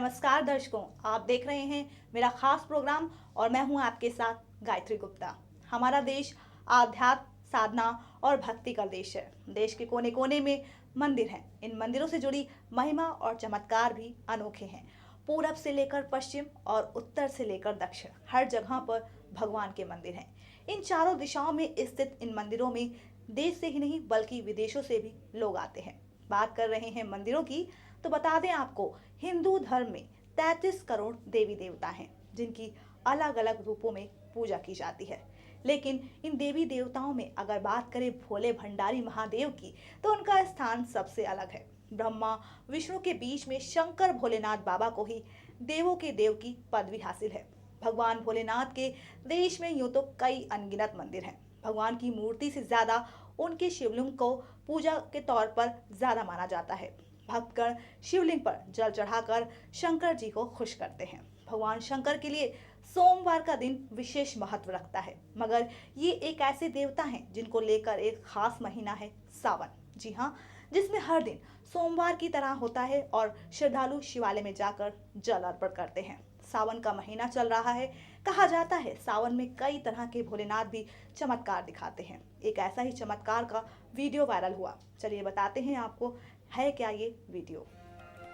नमस्कार दर्शकों, आप देख रहे हैं मेरा खास प्रोग्राम और मैं हूं आपके साथ गायत्री गुप्ता। हमारा देश आध्यात्म, साधना और भक्ति का देश है। देश के कोने कोने में मंदिर हैं। इन मंदिरों से जुड़ी महिमा और चमत्कार भी अनोखे हैं। पूरब से लेकर पश्चिम और उत्तर से लेकर दक्षिण, हर जगह पर भगवान के मंदिर हैं। इन चारों दिशाओं में स्थित इन मंदिरों में देश से ही नहीं बल्कि विदेशों से भी लोग आते हैं। बात कर रहे हैं मंदिरों की, तो बता दें आपको, हिंदू धर्म में 33 करोड़ देवी देवता हैं जिनकी अलग अलग रूपों में पूजा की जाती है। लेकिन इन देवी देवताओं में अगर बात करें भोले भंडारी महादेव की, तो उनका स्थान सबसे अलग है। ब्रह्मा विष्णु के बीच में शंकर भोलेनाथ बाबा को ही देवों के देव की पदवी हासिल है। भगवान भोलेनाथ के देश में यूं तो कई अनगिनत मंदिर हैं। भगवान की मूर्ति से ज्यादा उनके शिवलिंग को पूजा के तौर पर ज्यादा माना जाता है। भक्तगण शिवलिंग पर जल चढ़ाकर शंकर जी को खुश करते हैं। भगवान शंकर के लिए सोमवार का दिन विशेष महत्व रखता है, मगर ये एक ऐसे देवता हैं जिनको लेकर एक खास महीना है सावन। जी हाँ, जिसमें हर दिन सोमवार की तरह होता है और श्रद्धालु शिवालय में जाकर जल अर्पण करते हैं। सावन का महीना चल रहा है। कहा जाता है सावन में कई तरह के भोलेनाथ भी चमत्कार दिखाते हैं। एक ऐसा ही चमत्कार का वीडियो वायरल हुआ। चलिए बताते हैं आपको, है क्या ये वीडियो।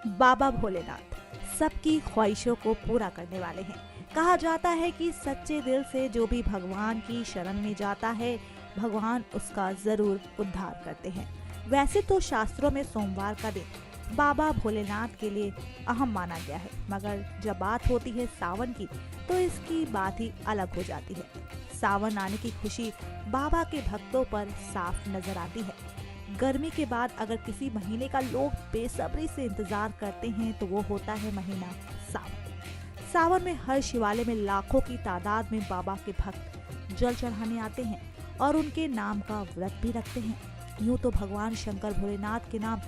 बाबा भोलेनाथ सबकी ख्वाहिशों को पूरा करने वाले हैं। कहा जाता है कि सच्चे दिल से जो भी भगवान की शरण में जाता है, भगवान उसका जरूर उद्धार करते हैं। वैसे तो शास्त्रों में सोमवार का दिन बाबा भोलेनाथ के लिए अहम माना गया है, मगर जब बात होती है सावन की, तो इसकी बात ही अलग हो जाती है। सावन आने की खुशी बाबा के भक्तों पर साफ नजर आती है। गर्मी के बाद अगर किसी महीने का लोग बेसब्री से इंतजार करते हैं तो वो होता है महीना सावन। सावन में हर शिवालय में लाखों की तादाद में बाबा के भक्त जल चढ़ाने आते हैं और उनके नाम का व्रत भी रखते हैं। यूं तो भगवान शंकर भोलेनाथ के नाम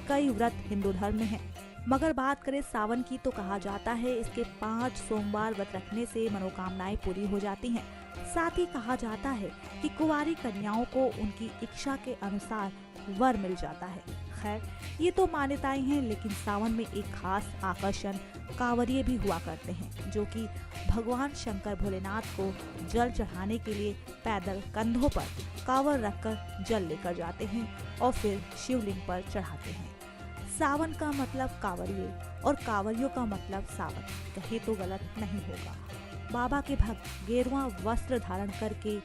कई व्रत हिंदू धर्म में हैं, मगर बात करें सावन की तो कहा जाता है इसके 5 सोमवार व्रत रखने से मनोकामनाएं पूरी हो जाती हैं। साथ ही कहा जाता है कि कुंवारी कन्याओं को उनकी इच्छा के अनुसार वर मिल जाता है। खैर, ये तो मान्यताएं हैं, लेकिन सावन में एक खास आकर्षण कांवरिये भी हुआ करते हैं, जो कि भगवान शंकर भोलेनाथ को जल चढ़ाने के लिए पैदल कंधों पर कांवर रखकर जल लेकर जाते हैं और फिर शिवलिंग पर चढ़ाते हैं। सावन का मतलब कांवरिये और कांवरियों का मतलब सावन, कहे तो गलत नहीं होगा। बाबा के भक्त गेरुआ वस्त्र धारण करके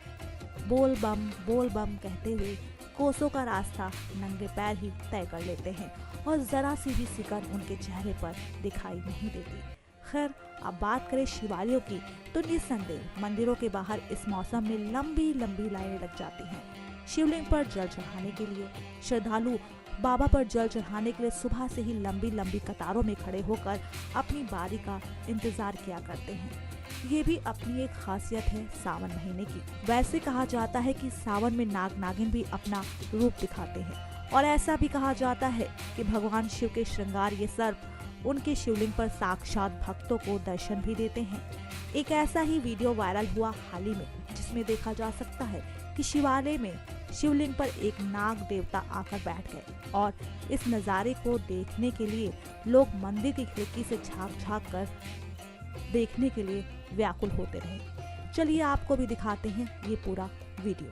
बोल बम कहते हुए कोसों का रास्ता नंगे पैर ही तय कर लेते हैं और जरा सी भी सिकन उनके चेहरे पर दिखाई नहीं देती। खैर, अब बात करें शिवालयों की, तो निस्संदेह मंदिरों के बाहर इस मौसम में लंबी लंबी लाइनें लग जाती हैं। शिवलिंग पर जल चढ़ाने के लिए श्रद्धालु बाबा पर जल चढ़ाने के लिए सुबह से ही लंबी लंबी कतारों में खड़े होकर अपनी बारी का इंतजार किया करते हैं। ये भी अपनी एक खासियत है सावन महीने की। वैसे कहा जाता है कि सावन में नाग नागिन भी अपना रूप दिखाते हैं और ऐसा भी कहा जाता है कि भगवान शिव के श्रृंगार ये सर्प उनके शिवलिंग पर साक्षात भक्तों को दर्शन भी देते हैं। एक ऐसा ही वीडियो वायरल हुआ हाल ही में, जिसमें देखा जा सकता है कि शिवालय में शिवलिंग पर एक नाग देवता आकर बैठ गए और इस नज़ारे को देखने के लिए लोग मंदिर की खिड़की से झांक कर देखने के लिए व्याकुल होते रहे। चलिए आपको भी दिखाते हैं ये पूरा वीडियो।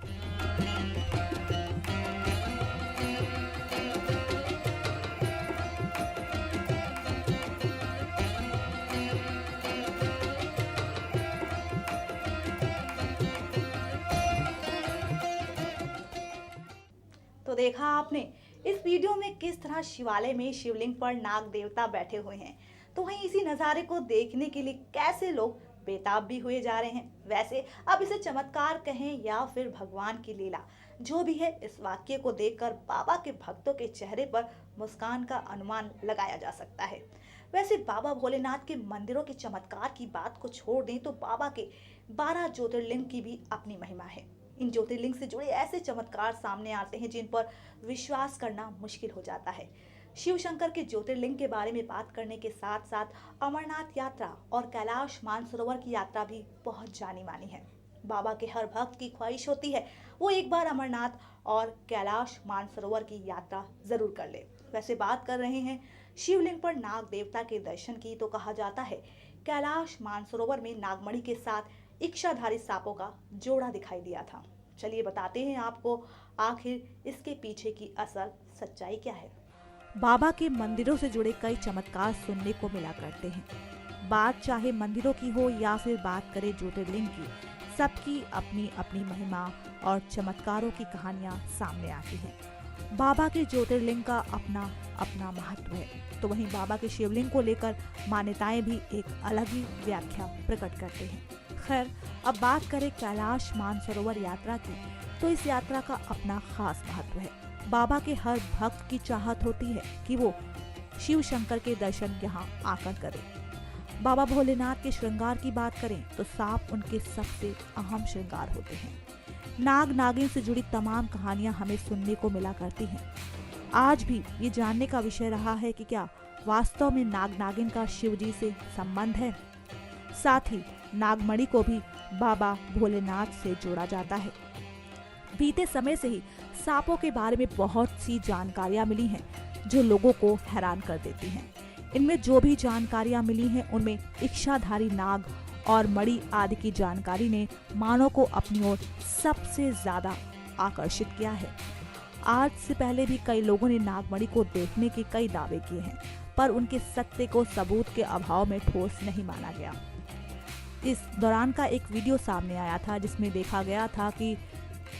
तो देखा आपने इस वीडियो में किस तरह शिवालय में शिवलिंग पर नाग देवता बैठे हुए हैं, तो वहीं इसी नज़ारे को देखने के लिए कैसे लोग बेताब भी हुए जा रहे हैं। वैसे अब इसे चमत्कार कहें या फिर भगवान की लीला, जो भी है, इस वाक्य को देखकर बाबा के भक्तों के चेहरे पर मुस्कान का अनुमान लगाया जा सकता है। वैसे बाबा भोलेनाथ के मंदिरों के चमत्कार की बात को छोड़ दें तो बाबा के 12 ज्योतिर्लिंग की भी अपनी महिमा है। इन ज्योतिर्लिंग से जुड़े ऐसे चमत्कार सामने आते हैं जिन पर विश्वास करना मुश्किल हो जाता है। शिव शंकर के ज्योतिर्लिंग के बारे में बात करने के साथ साथ अमरनाथ यात्रा और कैलाश मानसरोवर की यात्रा भी बहुत जानी मानी है। बाबा के हर भक्त की ख्वाहिश होती है वो एक बार अमरनाथ और कैलाश मानसरोवर की यात्रा जरूर कर ले। वैसे बात कर रहे हैं शिवलिंग पर नाग देवता के दर्शन की तो कहा जाता है कैलाश मानसरोवर में नागमणि के साथ इच्छाधारी सांपों का जोड़ा दिखाई दिया था। चलिए बताते हैं आपको आखिर इसके पीछे की असल सच्चाई क्या है। बाबा के मंदिरों से जुड़े कई चमत्कार सुनने को मिला करते हैं। बात चाहे मंदिरों की हो या फिर बात करें ज्योतिर्लिंग की, सबकी अपनी अपनी महिमा और चमत्कारों की कहानियां सामने आती हैं। बाबा के ज्योतिर्लिंग का अपना अपना महत्व है, तो वहीं बाबा के शिवलिंग को लेकर मान्यताएं भी एक अलग ही व्याख्या प्रकट करते हैं। खैर, अब बात करें कैलाश मानसरोवर यात्रा की, तो इस यात्रा का अपना खास महत्व है। बाबा के हर भक्त की चाहत होती है कि वो शिव शंकर के दर्शन यहाँ आकर करे। बाबा भोलेनाथ के श्रृंगार की बात करें तो सांप उनके सबसे अहम श्रृंगार होते हैं। नाग नागिन से जुड़ी तमाम कहानियां हमें सुनने को मिला करती हैं। आज भी ये जानने का विषय रहा है कि क्या वास्तव में नाग नागिन का शिव जी से संबंध है। साथ ही नागमणि को भी बाबा भोलेनाथ से जोड़ा जाता है। बीते समय से ही सांपों के बारे में बहुत सी जानकारियां मिली हैं जो लोगों को हैरान कर देती हैं। इनमें जो भी जानकारियां मिली हैं उनमें इच्छाधारी नाग और मणि आदि की जानकारी ने मानव को अपनी ओर सबसे ज्यादा आकर्षित किया है। आज से पहले भी कई लोगों ने नागमणि को देखने के कई दावे किए हैं, पर उनके सत्य को सबूत के अभाव में ठोस नहीं माना गया। इस दौरान का एक वीडियो सामने आया था जिसमें देखा गया था कि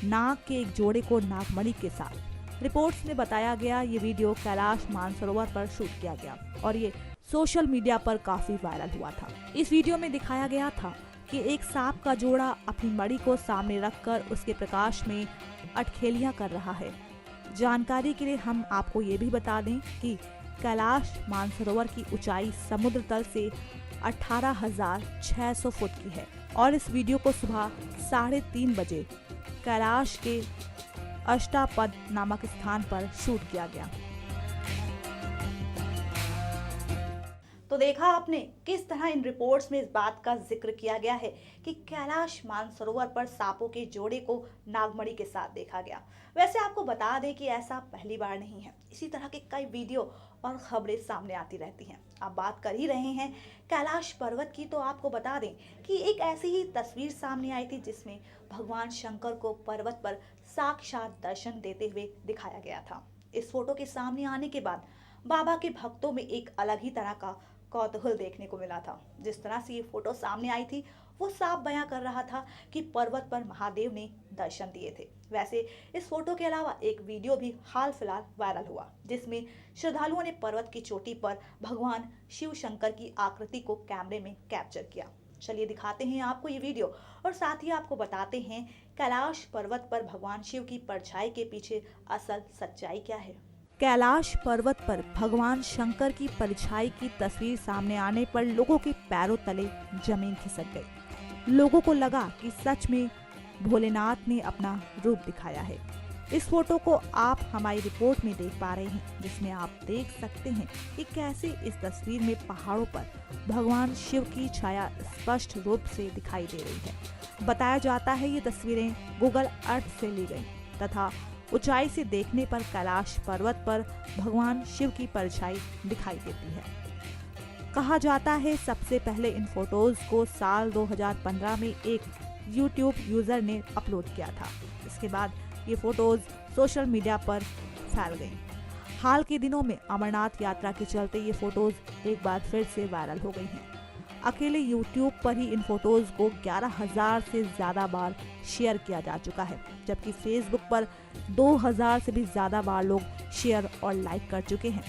नाग के एक जोड़े को नागमणि के साथ रिपोर्ट्स में बताया गया। ये वीडियो कैलाश मानसरोवर पर शूट किया गया और ये सोशल मीडिया पर काफी वायरल हुआ था। इस वीडियो में दिखाया गया था कि एक सांप का जोड़ा अपनी मणि को सामने रखकर उसके प्रकाश में अटखेलियां कर रहा है। जानकारी के लिए हम आपको ये भी बता दें कि कैलाश मानसरोवर की ऊंचाई समुद्र तल से 18,600 फुट की है और इस वीडियो को सुबह 3:30 बजे कैलाश के अष्टापद नामक स्थान पर शूट किया गया। तो देखा आपने किस तरह इन रिपोर्ट्स में इस बात का जिक्र किया गया है कि कैलाश मानसरोवर पर सांपों के जोड़े को नागमणि के साथ देखा गया। वैसे आपको बता दें कि ऐसा पहली बार नहीं है, इसी तरह के कई वीडियो और खबरें सामने आती रहती हैं। आप बात कर ही रहे हैं कैलाश पर्वत की, तो आपको बता दें कि एक ऐसी ही तस्वीर सामने आई थी जिसमें भगवान शंकर को पर्वत पर साक्षात दर्शन देते हुए दिखाया गया था। इस फोटो के सामने आने के बाद बाबा के भक्तों में एक अलग ही तरह का कौतूहल देखने को मिला था। जिस तरह से ये फोटो सामने आई थी वो साफ बयां कर रहा था कि पर्वत पर महादेव ने दर्शन दिए थे। वैसे इस फोटो के अलावा एक वीडियो भी हाल फिलहाल वायरल हुआ जिसमें श्रद्धालुओं ने पर्वत की चोटी पर भगवान शिव शंकर की आकृति को कैमरे में कैप्चर किया। चलिए दिखाते हैं आपको ये वीडियो और साथ ही आपको बताते हैं कैलाश पर्वत पर भगवान शिव की परछाई के पीछे असल सच्चाई क्या है। कैलाश पर्वत पर भगवान शंकर की परछाई की तस्वीर सामने आने पर लोगों के पैरों तले जमीन खिसक गई। लोगों को लगा कि सच में भोलेनाथ ने अपना रूप दिखाया है। इस फोटो को आप हमारी रिपोर्ट में देख पा रहे हैं जिसमें आप देख सकते हैं कि कैसे इस तस्वीर में पहाड़ों पर भगवान शिव की छाया स्पष्ट रूप से दिखाई दे रही है। बताया जाता है ये तस्वीरें गूगल अर्थ से ली गई तथा ऊंचाई से देखने पर कैलाश पर्वत पर भगवान शिव की परछाई दिखाई देती है। कहा जाता है सबसे पहले इन फोटोज को साल 2015 में एक YouTube यूजर ने अपलोड किया था। इसके बाद ये फोटोज सोशल मीडिया पर फैल गईं। हाल के दिनों में अमरनाथ यात्रा के चलते ये फोटोज एक बार फिर से वायरल हो गई हैं। अकेले YouTube पर ही इन फोटोज को 11,000 से ज्यादा बार शेयर किया जा चुका है, जबकि Facebook पर 2,000 से भी ज्यादा बार लोग शेयर और लाइक कर चुके हैं।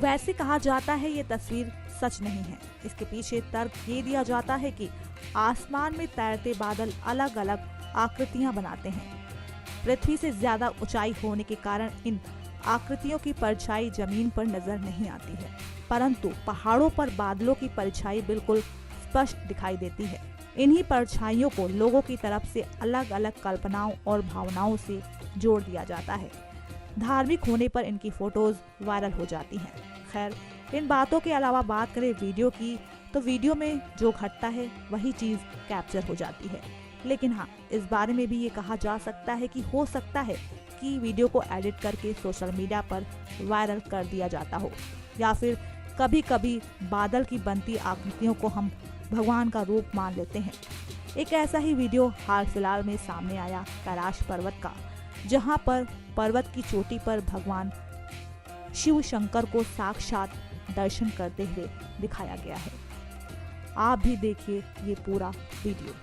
वैसे कहा जाता है ये तस्वीर सच नहीं है। इसके पीछे तर्क ये दिया जाता है कि आसमान में तैरते बादल अलग अलग आकृतियां बनाते हैं। पृथ्वी से ज्यादा ऊंचाई होने के कारण इन आकृतियों की परछाई जमीन पर नजर नहीं आती है, परंतु पहाड़ों पर बादलों की परछाई बिल्कुल स्पष्ट दिखाई देती है। इन्हीं परछाइयों को लोगों की तरफ से अलग अलग कल्पनाओं और भावनाओं से जोड़ दिया जाता है। धार्मिक होने पर इनकी फोटोज वायरल हो जाती हैं। खैर, इन बातों के अलावा बात करें वीडियो की, तो वीडियो में जो घटता है वही चीज कैप्चर हो जाती है। लेकिन हाँ, इस बारे में भी ये कहा जा सकता है कि हो सकता है कि वीडियो को एडिट करके सोशल मीडिया पर वायरल कर दिया जाता हो। या फिर कभी कभी बादल की बनती आकृतियों को हम भगवान का रूप मान लेते हैं। एक ऐसा ही वीडियो हाल फिलहाल में सामने आया कैलाश पर्वत का, जहां पर पर्वत की चोटी पर भगवान शिव शंकर को साक्षात दर्शन करते हुए दिखाया गया है। आप भी देखिए ये पूरा वीडियो।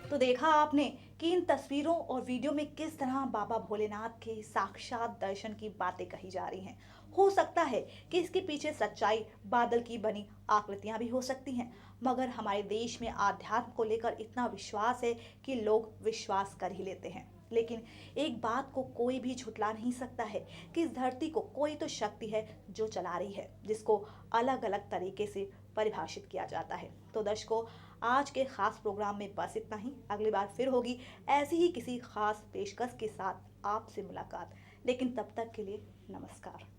तो देखा आपने कि इन तस्वीरों और वीडियो में किस तरह बाबा भोलेनाथ के साक्षात दर्शन की बातें कही जा रही हैं। हो सकता है कि इसके पीछे सच्चाई बादल की बनी आकृतियां भी हो सकती हैं, मगर हमारे देश में आध्यात्म को लेकर इतना विश्वास है कि लोग विश्वास कर ही लेते हैं। लेकिन एक बात को कोई भी झुटला नहीं सकता है कि इस धरती को कोई तो शक्ति है जो चला रही है, जिसको अलग अलग तरीके से परिभाषित किया जाता है। तो दर्शकों, आज के खास प्रोग्राम में बस इतना ही। अगली बार फिर होगी ऐसी ही किसी खास पेशकश के साथ आपसे मुलाकात, लेकिन तब तक के लिए नमस्कार।